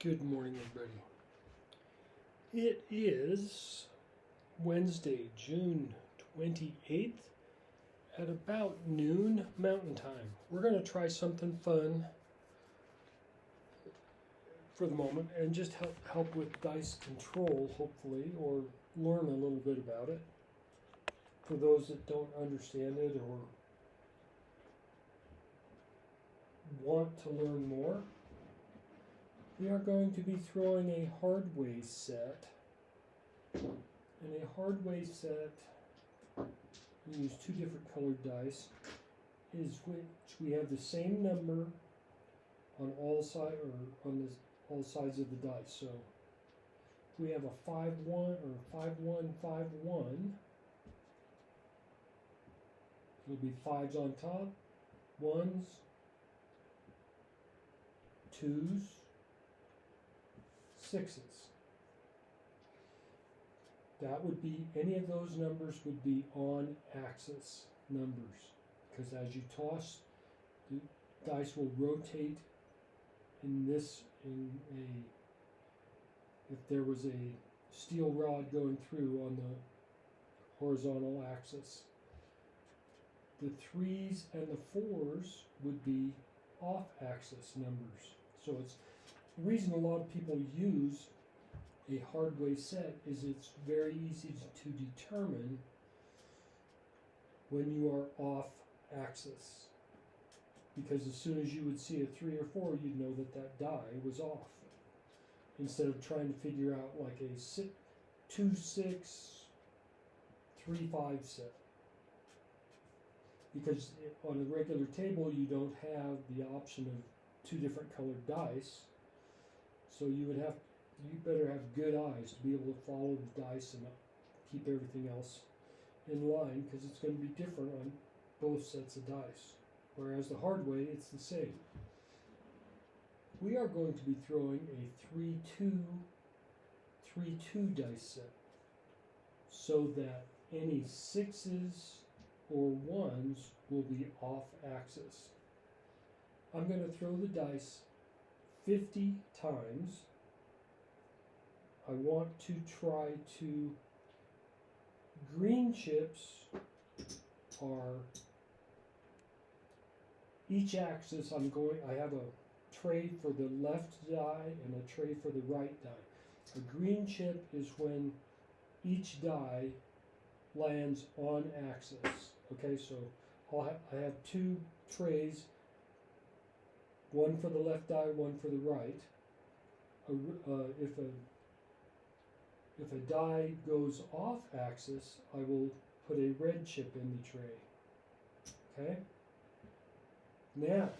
Good morning, everybody. It is Wednesday, June 28th at about noon Mountain Time. We're going to try something fun for the moment and just help with dice control, hopefully, or learn a little bit about it. For those that don't understand it or want to learn more, we are going to be throwing a hardway set. And a hardway set, we use two different colored dice, is which we have the same number on all sides all sides of the dice. So if we have a 5-1 or 5-1-5-1, it'll be 5s on top, 1s, 2s, 6s. That would be, any of those numbers would be on axis numbers, because as you toss, the dice will rotate if there was a steel rod going through on the horizontal axis. The 3s and the 4s would be off axis numbers. So it's the reason a lot of people use a hardway set is it's very easy to determine when you are off axis. Because as soon as you would see a 3 or 4, you'd know that that die was off. Instead of trying to figure out like a 2-6, 3-5 set. Because on a regular table you don't have the option of two different colored dice. So you better have good eyes to be able to follow the dice and keep everything else in line, because it's going to be different on both sets of dice. Whereas the hard way, it's the same. We are going to be throwing a 3-2 dice set, so that any 6s or 1s will be off axis. I'm going to throw the dice 50 times. I want to try to, green chips are each axis. I have a tray for the left die and a tray for the right die. A green chip is when each die lands on axis. Okay, so I have two trays, one for the left die, one for the right. If a die goes off axis, I will put a red chip in the tray. Okay? Now,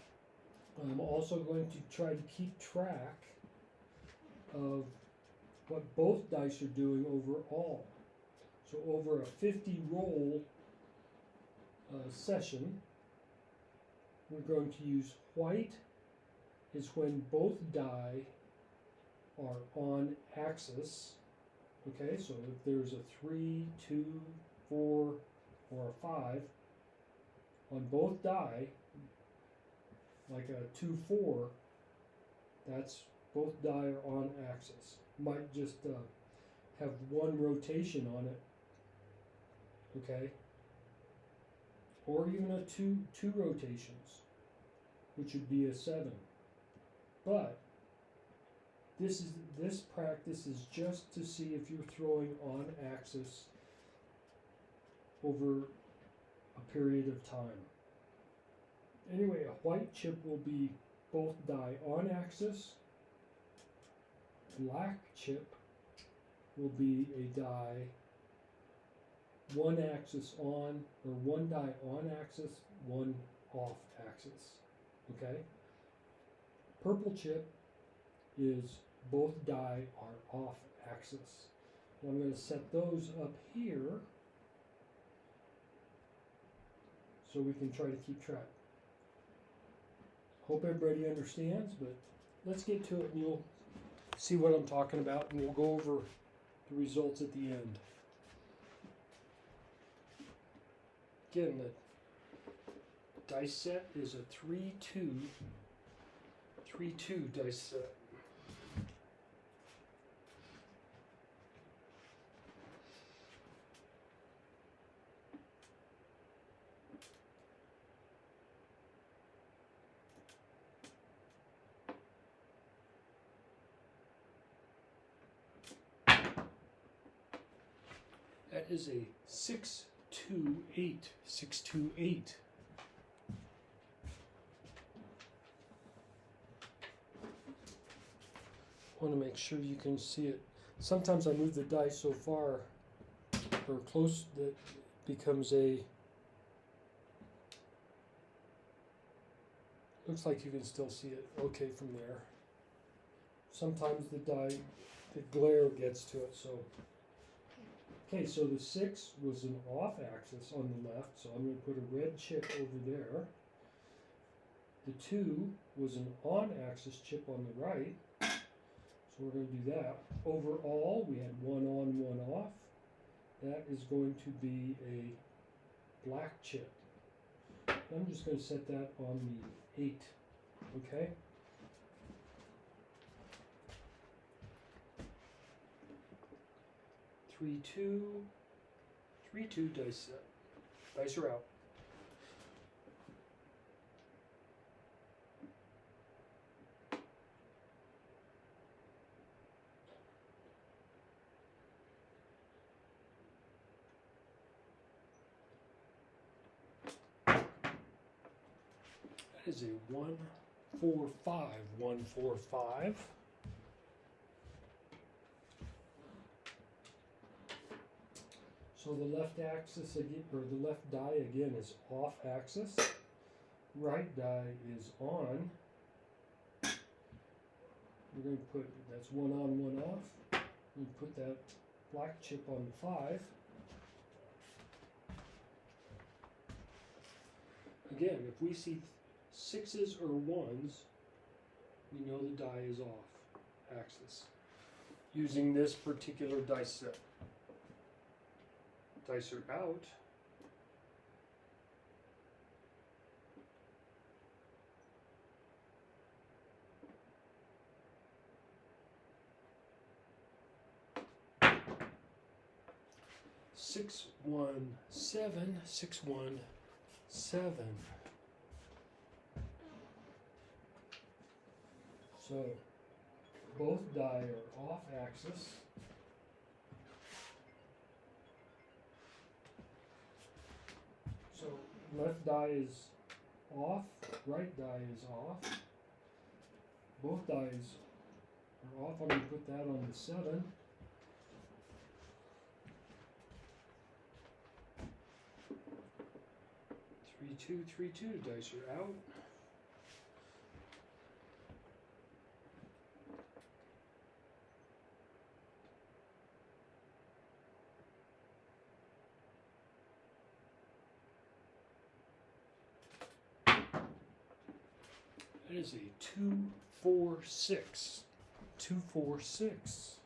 I'm also going to try to keep track of what both dice are doing overall. So over a 50 roll session, we're going to use white is when both die are on axis. Okay, so if there's a 3, 2, 4, or a 5 on both die, like a 2-4, that's both die are on axis. Might just have one rotation on it, okay? Or even a two rotations, which would be a 7. But this practice is just to see if you're throwing on axis over a period of time. Anyway, a white chip will be both die on axis. Black chip will be a die one axis on, or one die on axis, one off axis. Okay? Purple chip is both die are off axis. And I'm going to set those up here so we can try to keep track. Hope everybody understands, but let's get to it and you'll see what I'm talking about, and we'll go over the results at the end. Again, the dice set is a 3-2 dice set. That is a 628. 628. I want to make sure you can see it. Sometimes I move the dice so far or close that it becomes a. Looks like you can still see it okay from there. Sometimes the glare gets to it, so. Okay, so the 6 was an off axis on the left, so I'm going to put a red chip over there. The 2 was an on axis chip on the right, so we're going to do that. Overall, we had 1 on, 1 off. That is going to be a black chip. I'm just going to set that on the 8, okay? Three, two, dice set. Dice are out. That is a 1, 4, 5. 1, 4, 5. So the left axis again, or the left die again is off axis. Right die is on. We're going to put, that's 1 on, 1 off. We put that black chip on the 5. Again, if we see 6s or 1s, we know the die is off axis. Using this particular dice set. Dice are out. Six, 1, 7, 6, 1, 7. So both die are off axis. So left die is off, right die is off. Both dies are off. I'm going to put that on the 7. Three, two, dice are out. That is a 2, 4, 6. 2, 4, 6.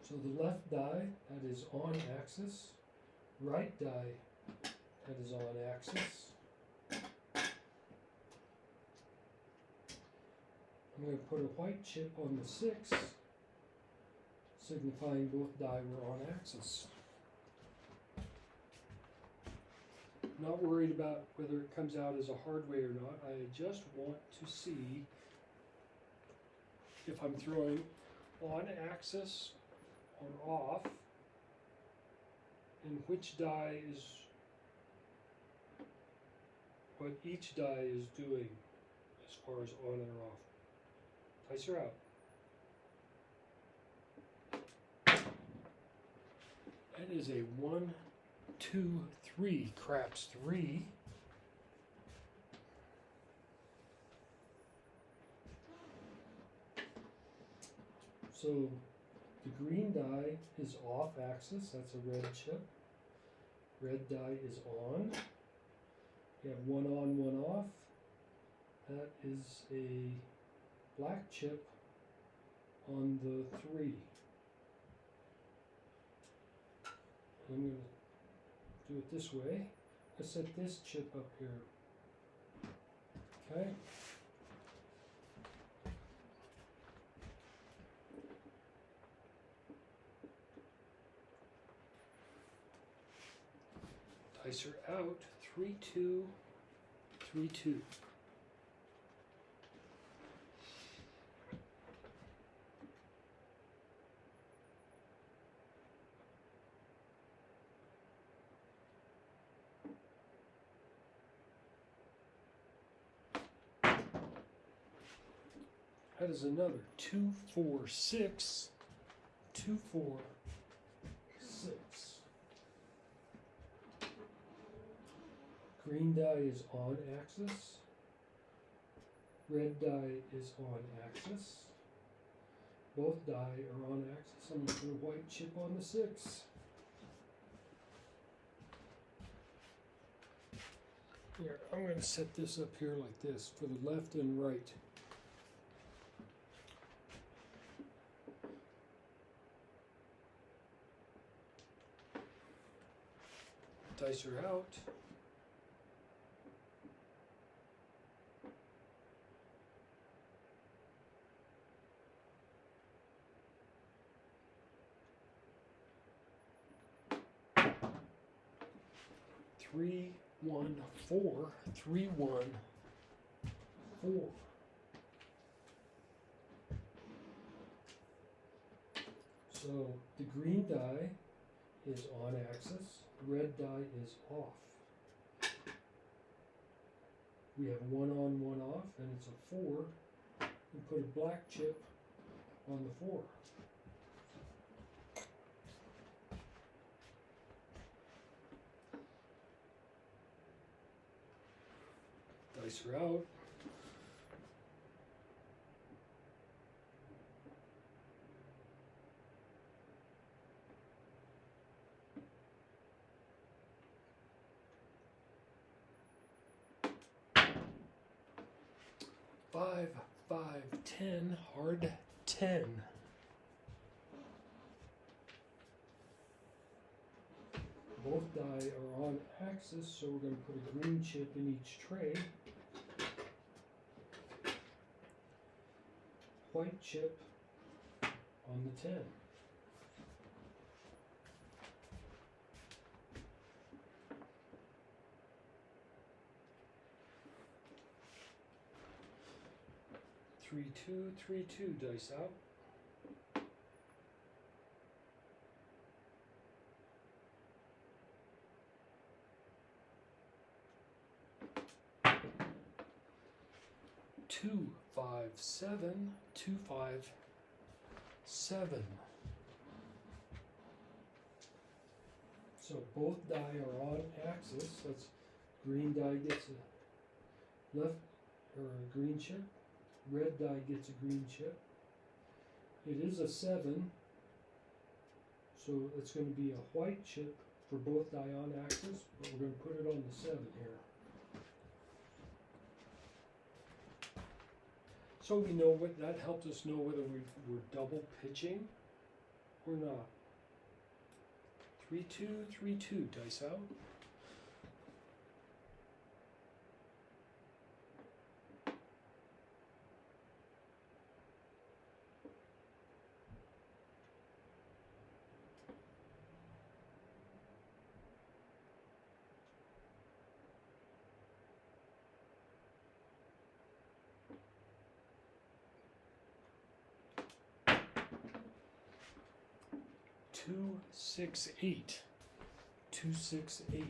So the left die, that is on axis. Right die, that is on axis. I'm going to put a white chip on the 6, signifying both die were on axis. Not worried about whether it comes out as a hard way or not. I just want to see if I'm throwing on axis or off, and which die is, what each die is doing as far as on or off. Dice are out. That is a 1, 2, 3, craps 3. So the green die is off axis, that's a red chip. Red die is on. We have 1 on, 1 off. That is a black chip on the 3. I'm going to do it this way. Let's set this chip up here. Okay. Dice are out. 3, 2, 3, 2. That is another 2, 4, 6. 2, 4, 6. Green die is on axis. Red die is on axis. Both die are on axis. I'm going to put a white chip on the 6. Here, I'm going to set this up here like this for the left and right. Dice are out. Three, 1, 4. 3, 1, 4. So the green die is on axis. Red die is off. We have 1 on, 1 off, and it's a 4. We put a black chip on the 4. Dice are out. Five, 5, 10, hard 10. Both die are on axis, so we're going to put a green chip in each tray. White chip on the 10. Three, 2, 3, 2, dice out. Two, 5, 7, 2, 5, 7. So both die are on axis. That's green die gets a left or a green chip. Red die gets a green chip. It is a 7, so it's going to be a white chip for both die on axis, but we're going to put it on the 7 here. So we know what that helps us know whether we're double pitching or not. 3, 2, 3, 2, dice out. Two, 6, 8. 2, 6, 8.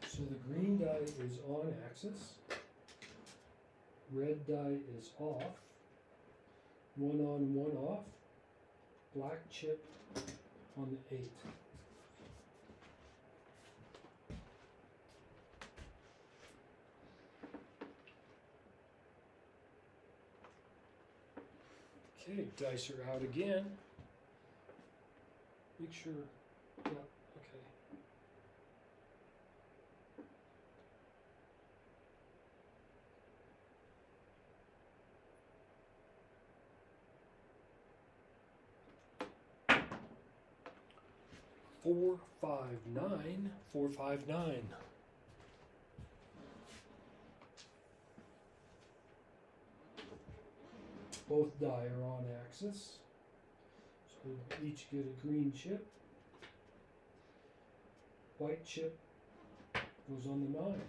So the green die is on axis. Red die is off. 1 on, 1 off. Black chip on the 8. Okay, dice are out again. Make sure, yeah, okay. Four, 5, 9. 4, 5, 9. Both die are on axis, so we each get a green chip. White chip goes on the 9.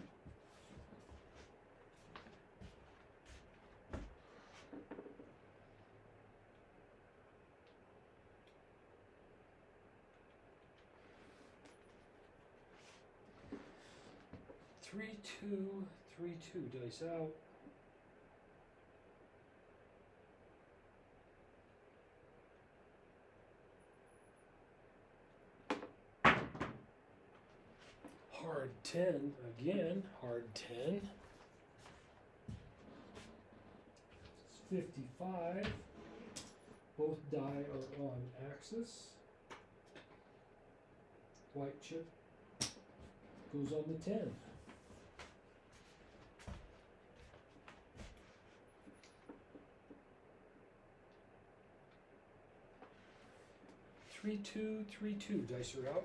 3, 2, 3, 2, dice out. Hard 10 again, hard 10. It's 55. Both die are on axis. White chip goes on the 10. Three, 2, 3, 2. Dice are out.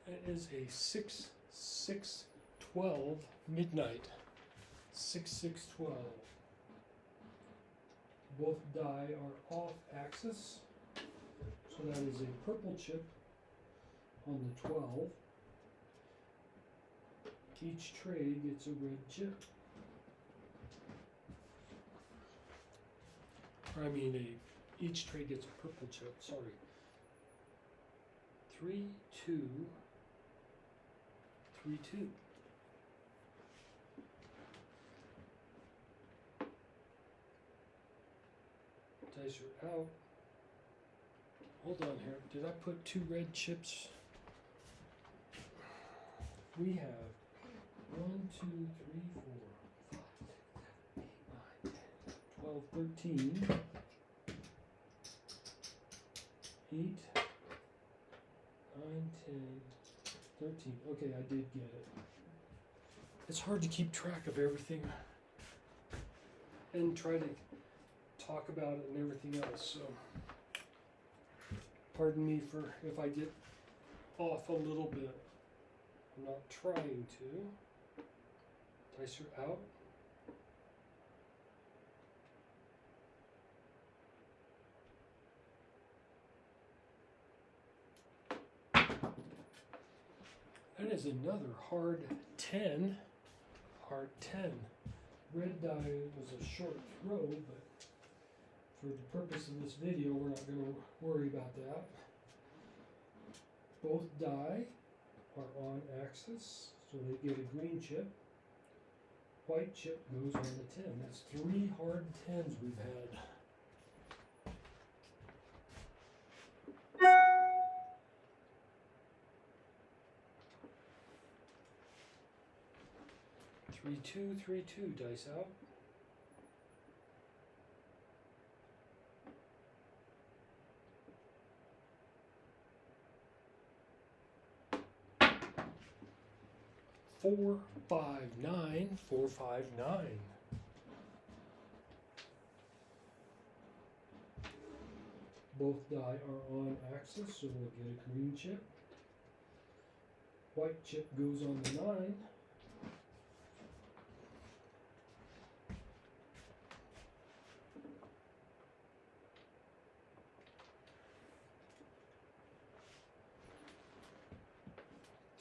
It is a 6, 6, 12 midnight. 6, 6, 12. Both die are off axis. So that is a purple chip on the 12. Each trade gets a red chip. Or I mean, each trade gets a purple chip, sorry. 3, 2, 3, 2. Dice are out. Hold on here. Did I put 2 red chips? We have 1, 2, 3, 4, 5, 6, 7, 8, 9, 10, 12, 13. 8, 9, 10, 13. Okay, I did get it. It's hard to keep track of everything and try to talk about it and everything else, so pardon me for if I get off a little bit. I'm not trying to. Dice are out. That is another hard 10. Hard 10. Red die was a short throw, but for the purpose of this video, we're not going to worry about that. Both die are on axis, so they get a green chip. White chip goes on the 10. That's 3 hard 10s we've had. Three, 2, 3, 2. Dice out. Four, 5, 9. 4, 5, 9. Both die are on axis, so we'll get a green chip. White chip goes on the 9.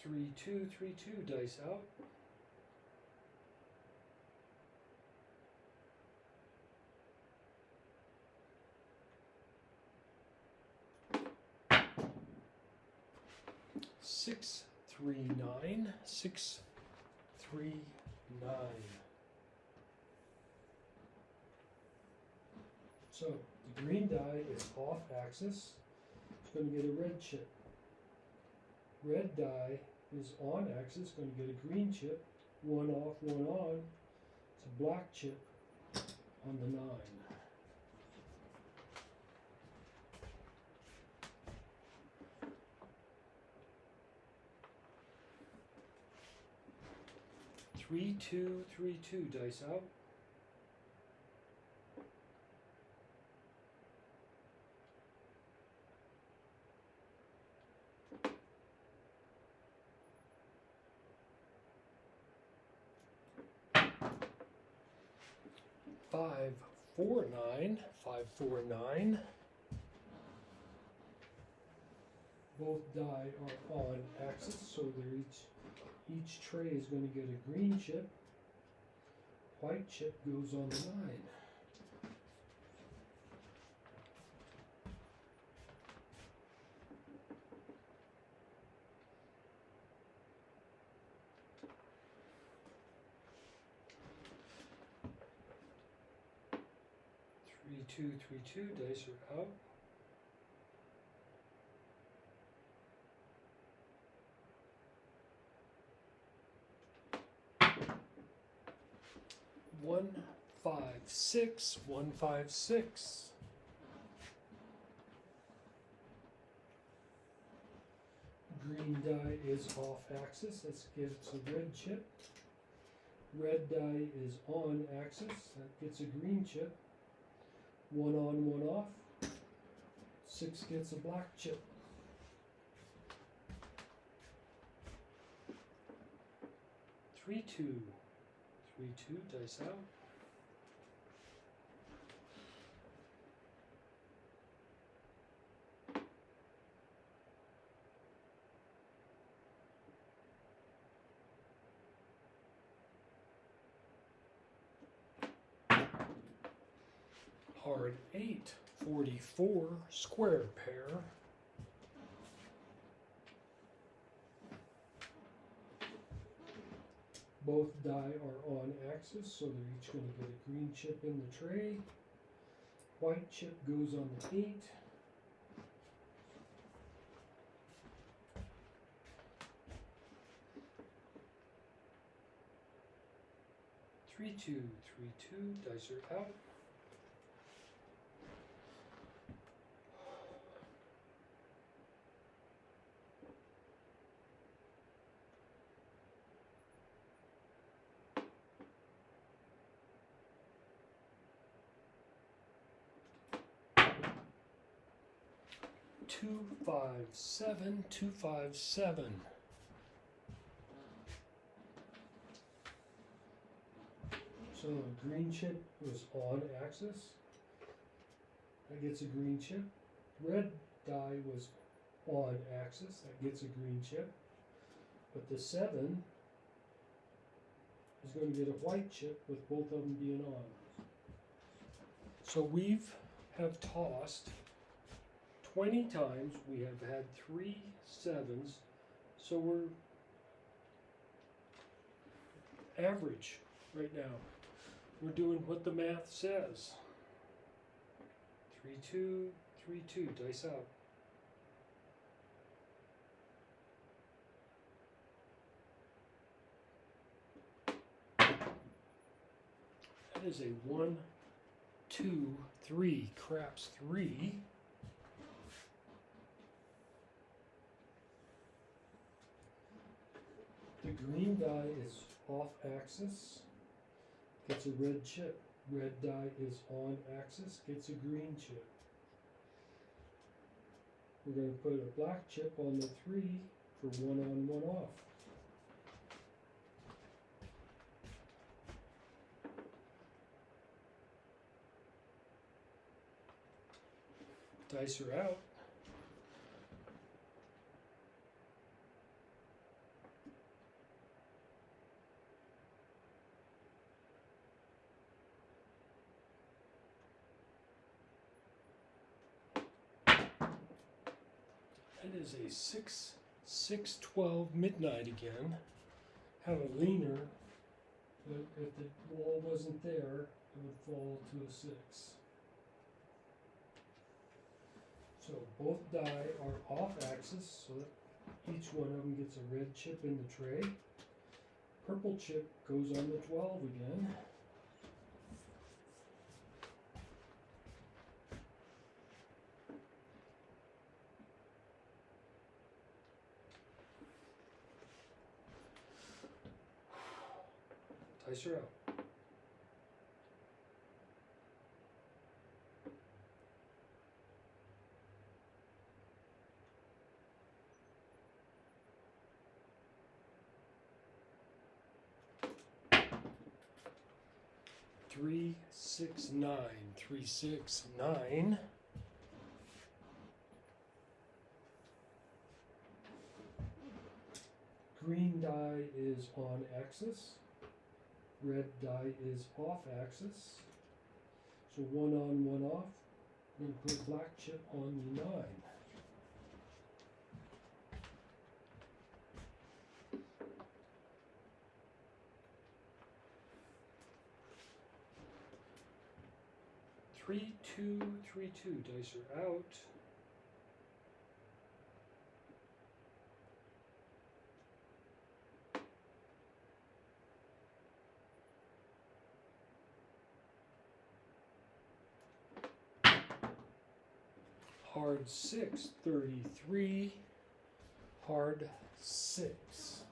Three, 2, 3, 2. Dice out. Six, 3, 9. 6, 3, 9. So the green die is off axis. It's going to get a red chip. Red die is on axis, going to get a green chip. 1 off, 1 on. It's a black chip on the 9. Three, 2, 3, 2. Dice out. Five, 4, 9. 5, 4, 9. Both die are on axis, so they're each tray is going to get a green chip. White chip goes on the line. Three, two, dice are out. One, 5, 6, 1, 5, 6. Green die is off axis, let's give it a red chip. Red die is on axis, that gets a green chip. 1 on, 1 off. 6 gets a black chip. Three, two, dice out. Hard 8, 44, square pair. Both die are on axis, so they're each going to get a green chip in the tray. White chip goes on the 8. Three, two, dice are out. Two, 5, 7, 2, 5, 7. So the green chip was on axis. That gets a green chip. Red die was on axis. That gets a green chip. But the 7 is going to get a white chip with both of them being on. So have tossed 20 times. We have had 3 7s. So we're average right now. We're doing what the math says. 3, 2, dice out. That is a 1, 2, 3, craps 3. The green die is off axis, gets a red chip. Red die is on axis, gets a green chip. We're going to put a black chip on the 3 for 1 on, 1 off. Dice are out. It is a 6, 6, 12 midnight again. Have a leaner, but if the wall wasn't there, it would fall to a 6. So both die are off axis, so that each one of them gets a red chip in the tray. Purple chip goes on the 12 again. Dice are out. Three, 6, 9. 3, 6, 9. Green die is on axis, red die is off axis. So one on, one off. I'm going to put black chip on the 9. Three, two, 3, 2. Dice are out. Hard 6, 33. Hard 6.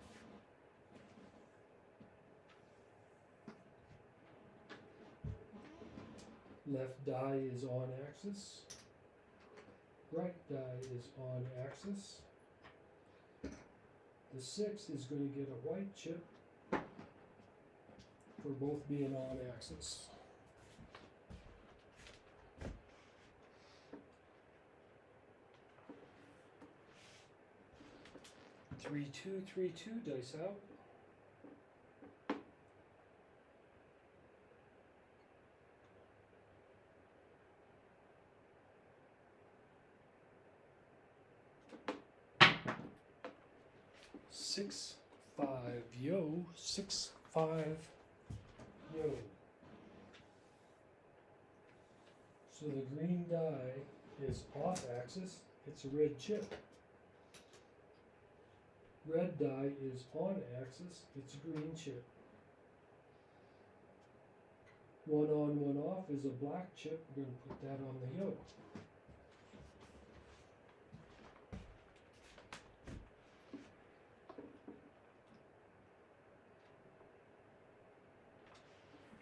Left die is on axis. Right die is on axis. The 6 is going to get a white chip for both being on axis. Three, two, 3, 2. Dice out. Six, 5, yo. 6, 5, yo. So the green die is off axis. It's a red chip. Red die is on axis. It's a green chip. One on, one off is a black chip. We're going to put that on the yolk.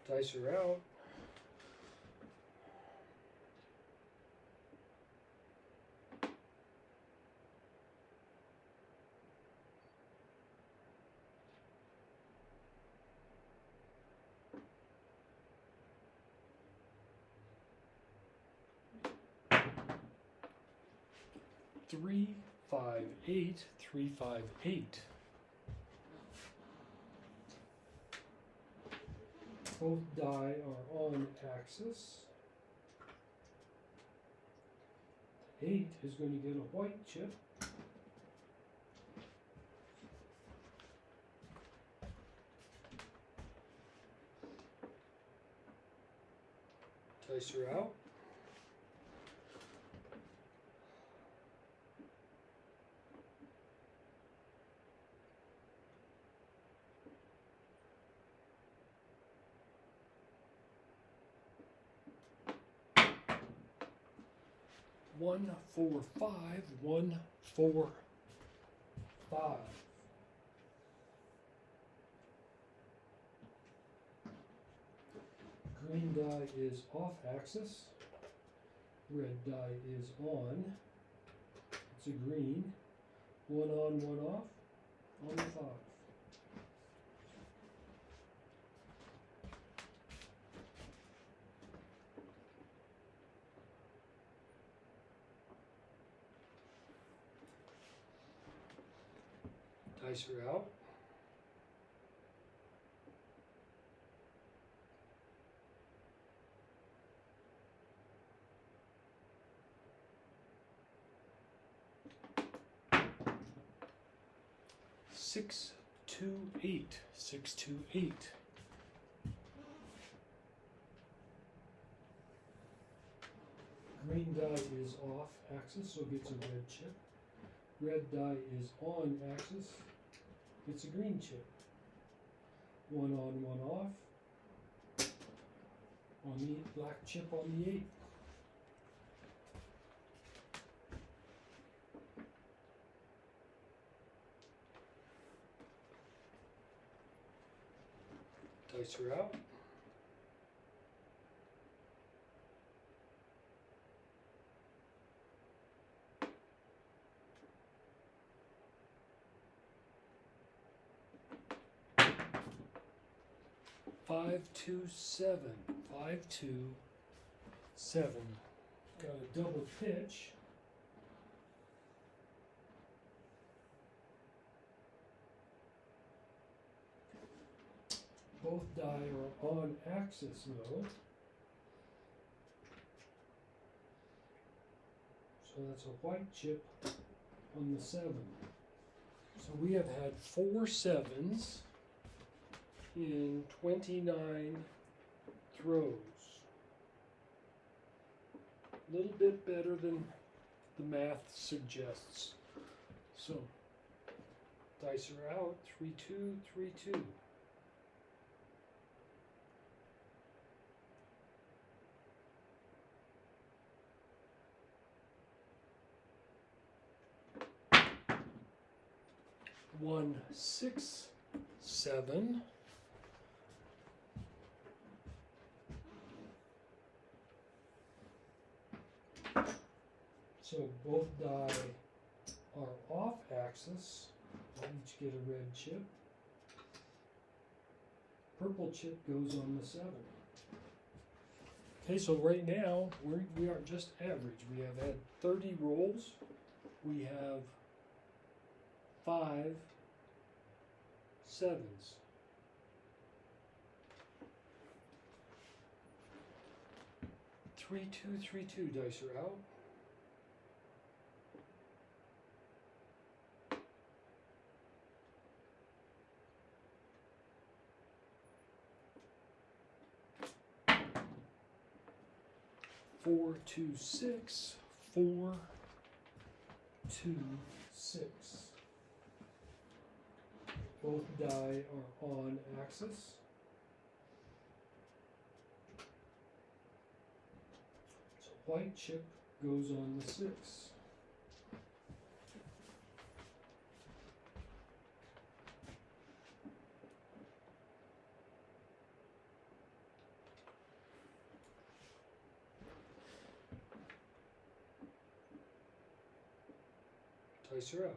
Dice are out. Three, 5, 8, 3, 5, 8. Both die are on axis. 8 is going to get a white chip. Dice are out. One, 4, 5, 1, 4, 5. Green die is off axis. Red die is on. It's a green. One on, one off. On the 5. Dice are out. Six, 2, 8. 6, 2, 8. Green die is off axis, so it gets a red chip. Red die is on axis. It's a green chip. One on, one off. On the black chip on the 8. Dice are out. Five, 2, 7. 5, 2, 7. Got a double pitch. Both die are on axis though. So that's a white chip on the 7. So we have had 4 7s in 29 throws. A little bit better than the math suggests. So dice are out, 3 2 3 2. One 6 7. So both die are off axis. They'll each get a red chip. Purple chip goes on the 7. Okay, so right now we are just average. We have had 30 rolls. We have 5 7s. Three, two dice are out. Four, 2 6. 4 2 6. Both die are on axis. So white chip goes on the 6. Dice are out.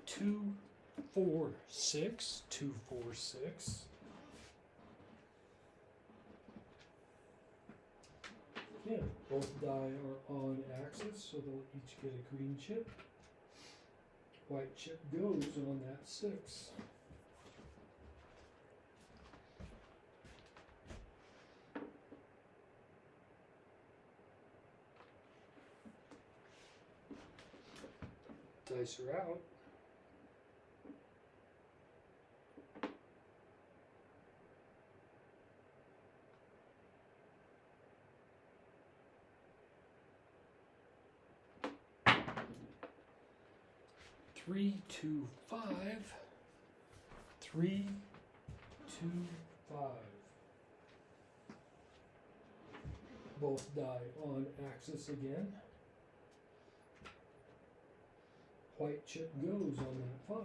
Two, 4 6. 2 4 6. Again, both die are on axis, so they'll each get a green chip. White chip goes on that 6. Dice are out. Three, 2 5. 3 2 5. Both die on axis again. White chip goes on that 5.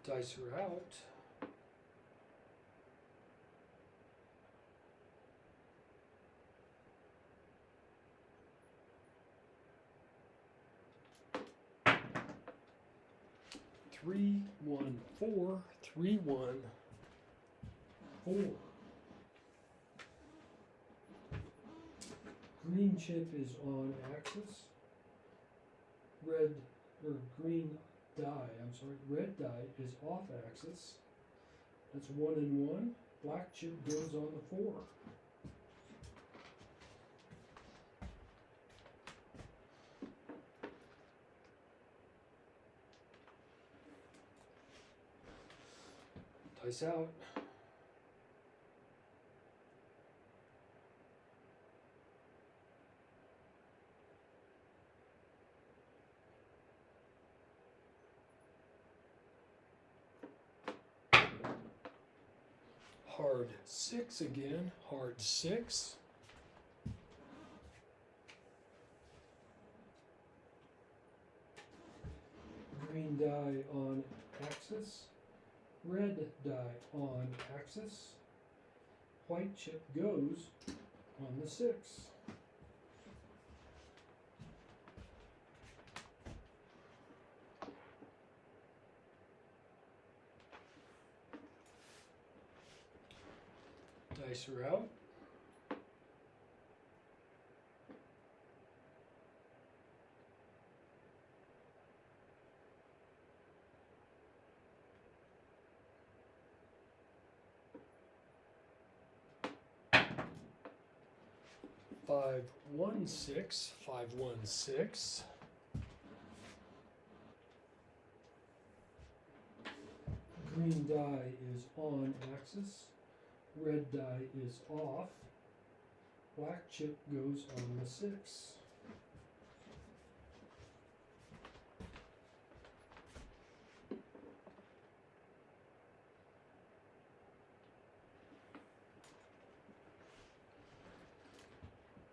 Dice are out. Three, 1 4. 3 1 4. Green chip is on axis. Red or green die, I'm sorry, red die is off axis. That's 1 and 1. Black chip goes on the 4. Dice out. Hard 6 again. Hard 6. Green die on axis. Red die on axis. White chip goes on the 6. Dice are out. Five, 1, 6, 5, 1, 6. Green die is on axis. Red die is off. Black chip goes on the 6.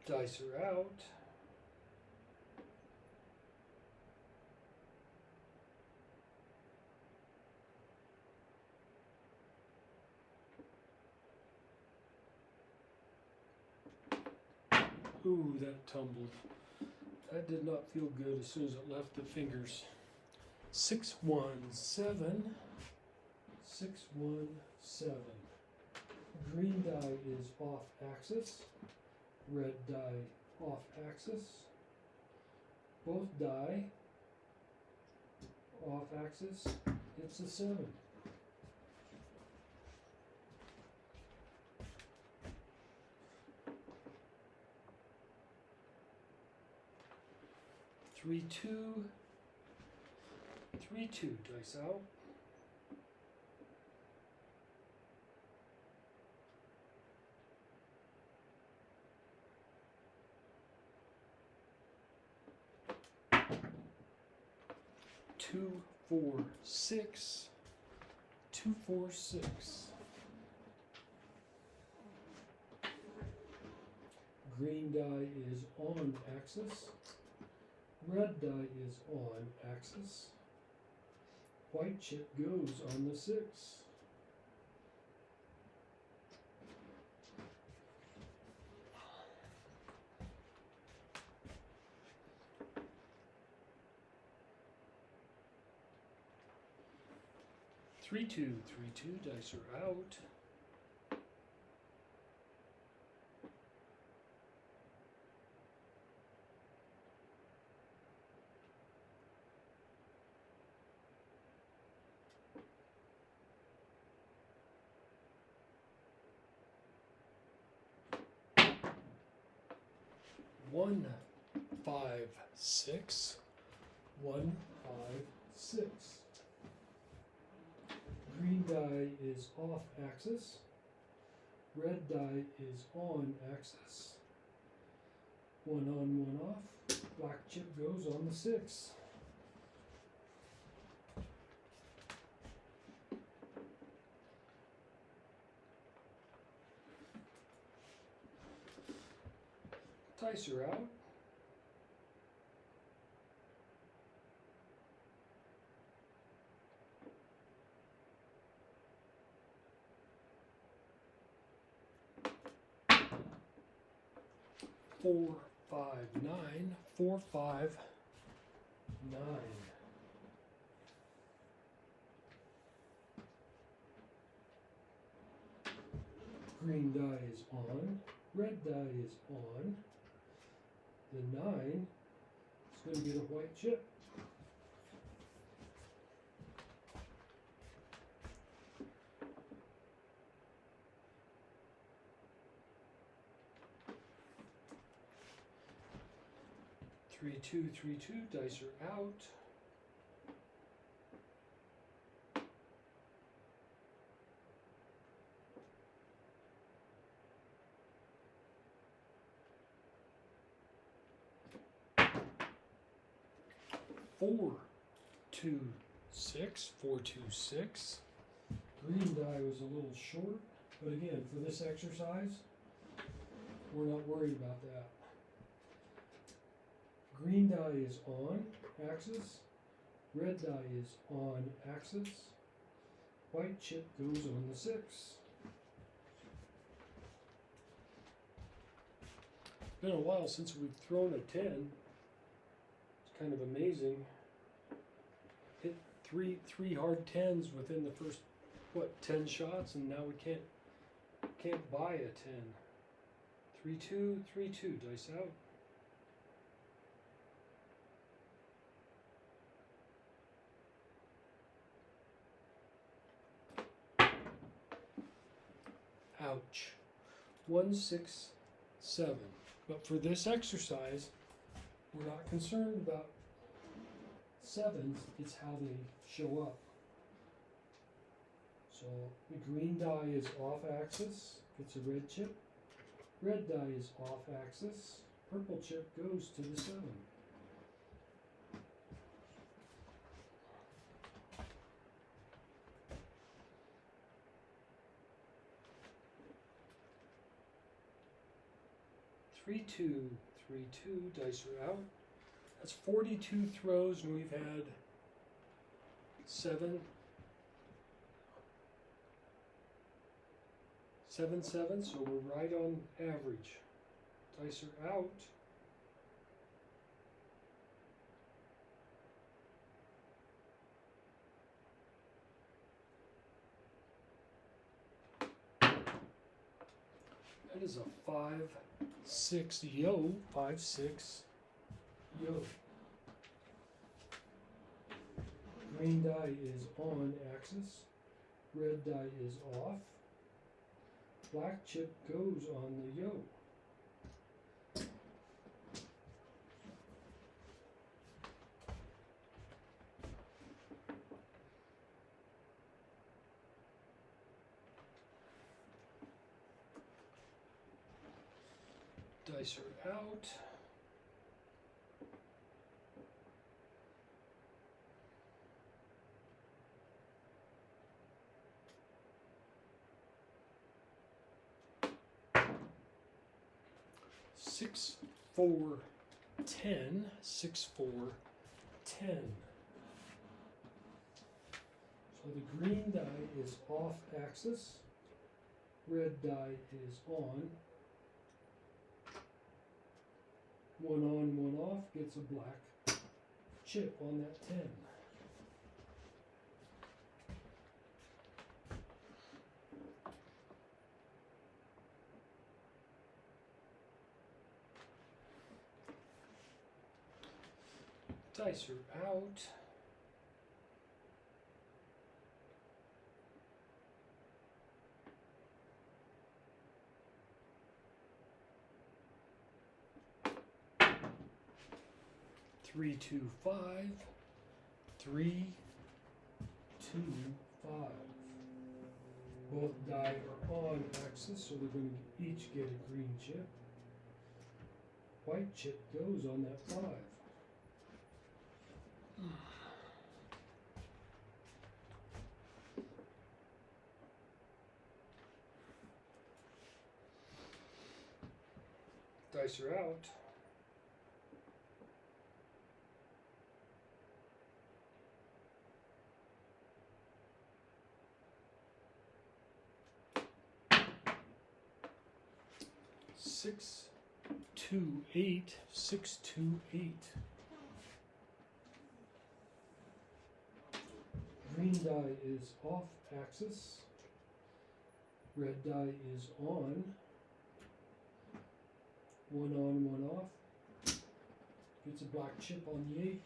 Dice are out. Ooh, that tumbled. That did not feel good as soon as it left the fingers. 6, 1, 7. 6, 1, 7. Green die is off axis. Red die off axis. Both die off axis. It's a 7. Three, 2. 3, 2. Dice out. Two, 4, 6. 2, 4, 6. Green die is on axis. Red die is on axis. White chip goes on the 6. Three, 2, 3, 2. Dice are out. One, 5, 6. 1, 5, 6. Green die is off axis. Red die is on axis. 1 on, 1 off. Black chip goes on the 6. Dice are out. Four, 5, 9. 4, 5, 9. Green die is on. Red die is on. The 9 is going to get a white chip. Three, 2, 3, 2. Dice are out. Four, 2, 6. 4, 2, 6. Green die was a little short, but again, for this exercise, we're not worried about that. Green die is on axis. Red die is on axis. White chip goes on the 6. It's been a while since we've thrown a 10. It's kind of amazing. Hit three hard 10s within the first, 10 shots, and now we can't Can't buy a 10. 3, 2, 3, 2, dice out. Ouch. 1, 6, 7. But for this exercise, we're not concerned about sevens, it's how they show up. So the green die is off axis, gets a red chip. Red die is off axis, purple chip goes to the 7. Three, 2, 3, 2, dice are out. That's 42 throws, and we've had 7, 7, 7, so we're right on average. Dice are out. That is a 5, 6, yo, 5, 6, yo. Green die is on axis, red die is off, black chip goes on the yo. Dice are out. Six, 4, 10. 6, 4, 10. So the green die is off axis, red die is on. One on, one off, gets a black chip on that 10. Dice are out. Three, 2, 5. 3, 2, 5. Both die are on axis, so they're going to each get a green chip. White chip goes on that 5. Dice are out. Six, 2, 8. 6, 2, 8. Green die is off axis. Red die is on. One on, one off. Gets a black chip on the 8.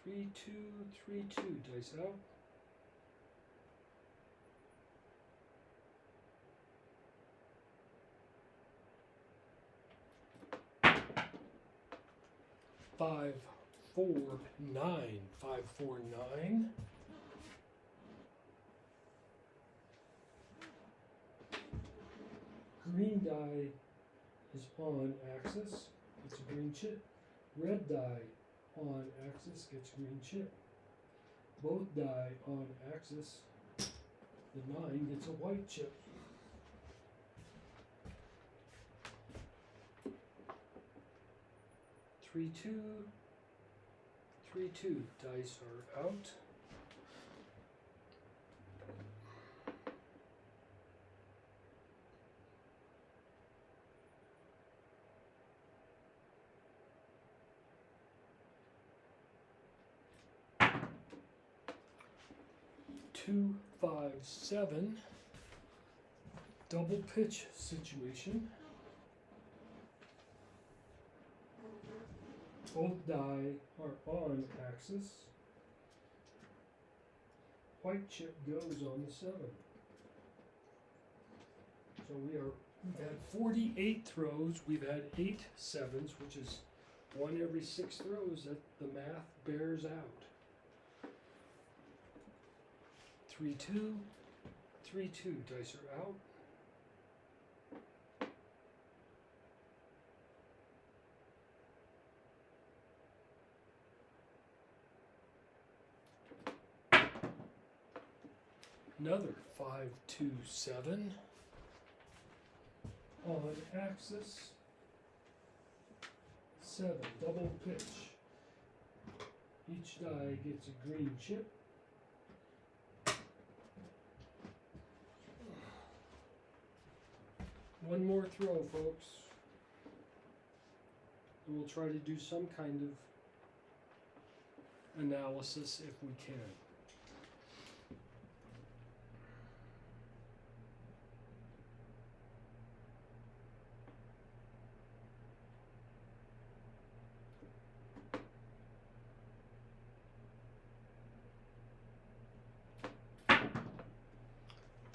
Three, 2, 3, 2. Dice out. Five, 4, 9. 5, 4, 9. Green die is on axis. It's a green chip. Red die on axis gets green chip. Both die on axis. The 9 gets a white chip. Three, 2, 3, 2. Dice are out. 257 double pitch situation. Both die are on axis. White chip goes on the 7. So we've had 48 throws. We've had 8 sevens, which is 1 every 6 throws. That the math bears out. 3-2, 3-2. Dice are out. Another 5-2-7 on axis. 7 double pitch. Each die gets a green chip. One more throw, folks. And we'll try to do some kind of analysis if we can.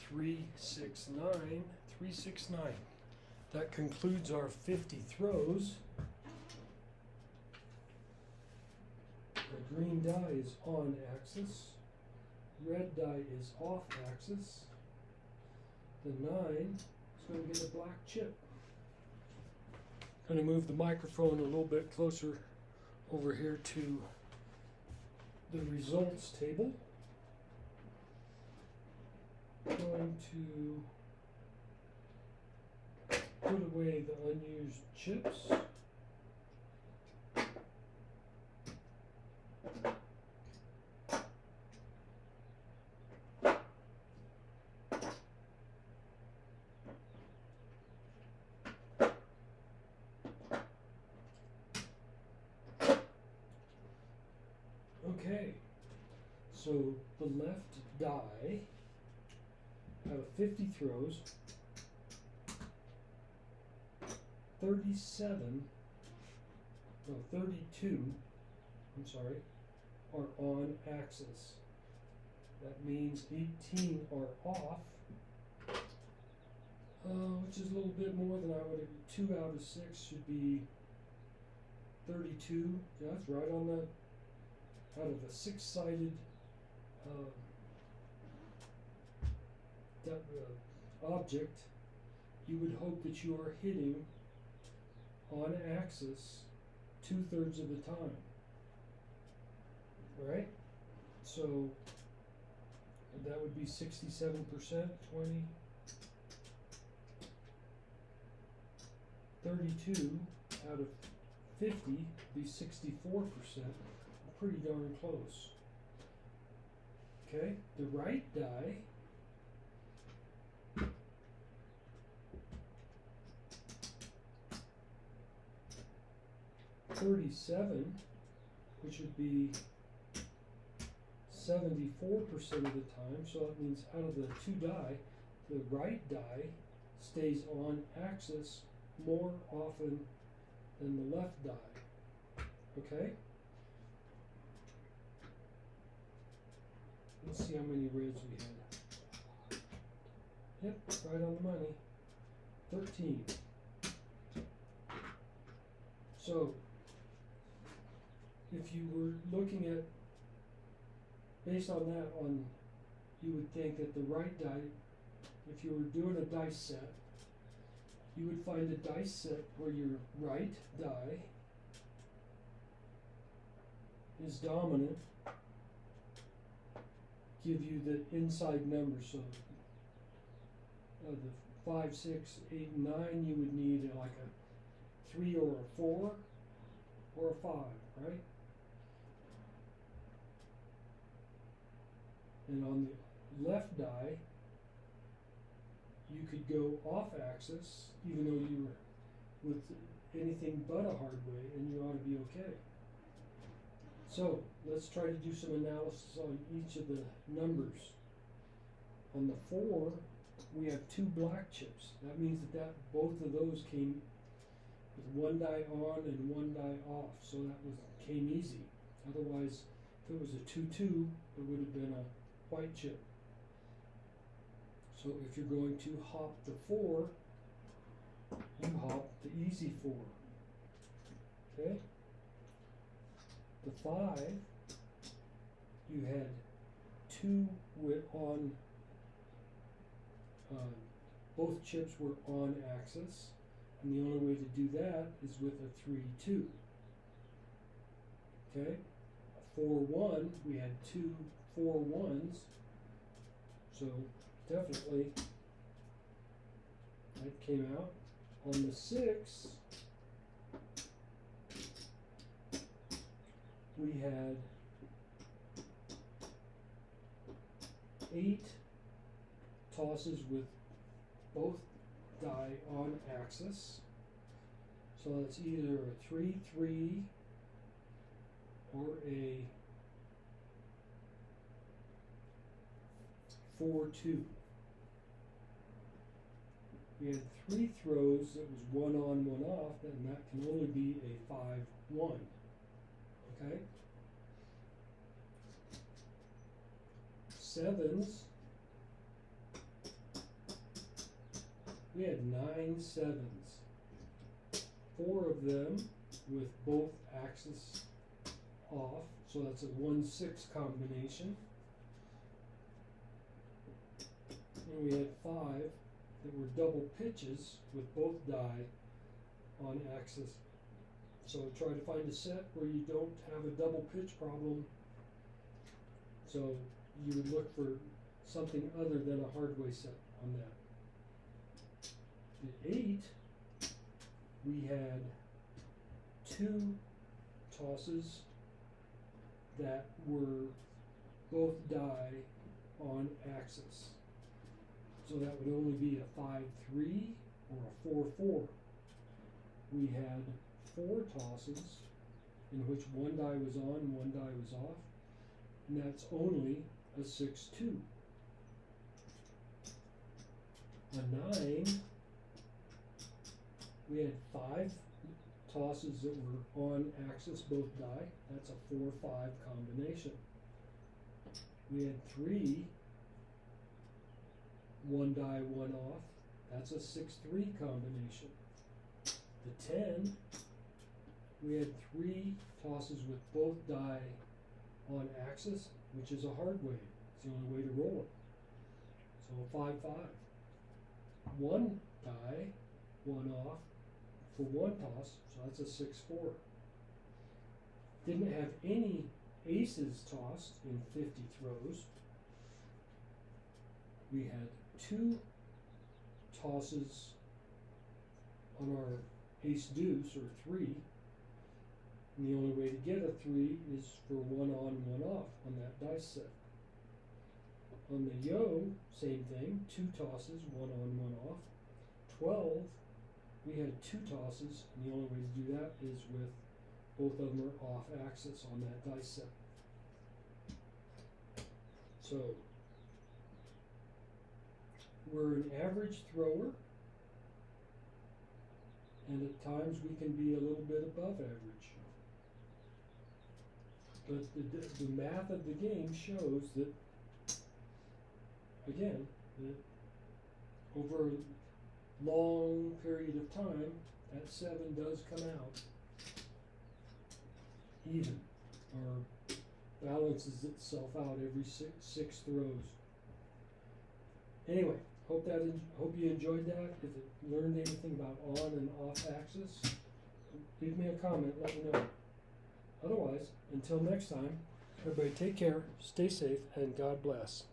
Three, 6, 9, 3, 6, 9. That concludes our 50 throws. The green die is on axis. Red die is off axis. The 9 is going to get a black chip. I'm going to move the microphone a little bit closer over here to the results table. Going to put away the unused chips. Okay, so the left die out of 50 throws, 32, are on axis. That means 18 are off, which is a little bit more than I would have. 2 out of 6 should be 32. Yeah, that's right on the, out of a 6-sided object, you would hope that you are hitting on axis 2/3 of the time. Right? So that would be 67%, 20, 32 out of 50 would be 64%. Pretty darn close. Okay, the right die $37, which would be 74% of the time, so that means out of the 2 die, the right die stays on axis more often than the left die. Okay? Let's see how many reds we had. Yep, right on the money. 13. So, if you were looking at, based on that, you would think that the right die, if you were doing a dice set, you would find a dice set where your right die is dominant, give you the inside numbers. So the 5, 6, 8, and 9, you would need like a 3 or a 4 or a 5, right? And on the left die, you could go off axis, even though you were with anything but a hard way, and you ought to be okay. So let's try to do some analysis on each of the numbers. On the 4, we have 2 black chips. That means that both of those came with 1 die on and 1 die off, so came easy. Otherwise, if it was a 2-2, it would have been a white chip. So if you're going to hop the 4, you hop the easy 4. Okay? The 5, you had 2 on, both chips were on axis, and the only way to do that is with a 3-2. Okay? A 4-1, we had 2 4-1s, so definitely that came out. On the 6, we had 8 tosses with both die on axis. So it's either a 3-3 or a 4-2. We had 3 throws that was 1 on, 1 off, and that can only be a 5-1. Okay? 7s, we had 9 7s. 4 of them with both axes off, so that's a 1-6 combination. And we had 5 that were double pitches with both die on axis. So try to find a set where you don't have a double pitch problem. So you would look for something other than a hardway set on that. The 8, we had 2 tosses that were both die on axis. So that would only be a 5-3 or a 4-4. We had 4 tosses in which 1 die was on, 1 die was off, and that's only a 6-2. A 9, we had 5 tosses that were on axis, both die. That's a 4-5 combination. We had 3 1 die, 1 off. That's a 6-3 combination. The 10, we had 3 tosses with both die on axis, which is a hard way. It's the only way to roll it. So 5-5. 1 die, 1 off for 1 toss, so that's a 6-4. Didn't have any aces tossed in 50 throws. We had 2 tosses on our ace deuce, or 3, and the only way to get a 3 is for 1 on, 1 off on that dice set. On the yo, same thing, 2 tosses, 1 on, 1 off. 12, we had 2 tosses, and the only way to do that is with both of them are off axis on that dice set. So we're an average thrower, and at times we can be a little bit above average. But the math of the game shows that, again, that over a long period of time, that 7 does come out even, or balances itself out every six throws. Anyway, hope you enjoyed that. If it learned anything about on and off axis, leave me a comment, let me know. Otherwise, until next time, everybody take care, stay safe, and God bless.